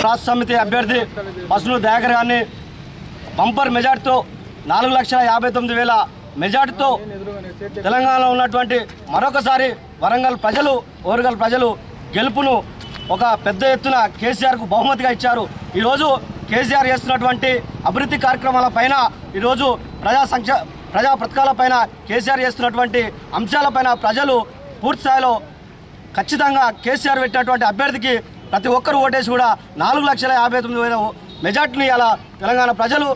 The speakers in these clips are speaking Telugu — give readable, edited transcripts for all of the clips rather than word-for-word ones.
రాష్ట్ర సమితి అభ్యర్థి పసులు దయాకర్ గారిని బంపర్ మెజార్టీతో 4,59,000 మెజార్టీతో తెలంగాణలో ఉన్నటువంటి మరొకసారి వరంగల్ ప్రజలు ఓరుగల్ ప్రజలు గెలుపును ఒక పెద్ద ఎత్తున కేసీఆర్కు బహుమతిగా ఇచ్చారు. ఈరోజు కేసీఆర్ చేస్తున్నటువంటి అభివృద్ధి కార్యక్రమాలపైన ఈరోజు ప్రజా పథకాలపైన కేసీఆర్ చేస్తున్నటువంటి అంశాలపైన ప్రజలు పూర్తిస్థాయిలో ఖచ్చితంగా కేసీఆర్ పెట్టినటువంటి అభ్యర్థికి ప్రతి ఒక్కరు ఓటేసి కూడా 4,59,000 మెజార్టీని ఇలా తెలంగాణ ప్రజలు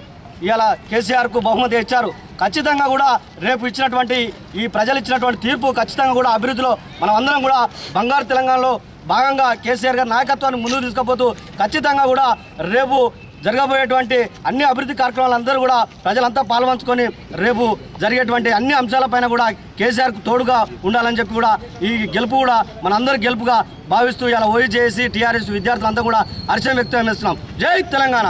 ఇలా కేసీఆర్కు బహుమతి ఇచ్చారు. ఖచ్చితంగా కూడా రేపు ఇచ్చినటువంటి ఈ ప్రజలు ఇచ్చినటువంటి తీర్పు ఖచ్చితంగా కూడా అభివృద్ధిలో మనం అందరం కూడా బంగారు తెలంగాణలో భాగంగా కేసీఆర్ గారి నాయకత్వాన్ని ముందుకు తీసుకుపోతూ ఖచ్చితంగా కూడా రేపు జరగబోయేటువంటి అన్ని అభివృద్ధి కార్యక్రమాలందరూ కూడా ప్రజలంతా పాల్పంచుకొని రేపు జరిగేటువంటి అన్ని అంశాలపైన కూడా కేసీఆర్కు తోడుగా ఉండాలని చెప్పి కూడా ఈ గెలుపు కూడా మనందరి గెలుపుగా భావిస్తూ ఇలా ఓయూజేఏసీ టీఆర్ఎస్ విద్యార్థులంతా కూడా హర్షం వ్యక్తం చేస్తున్నాం. జై తెలంగాణ.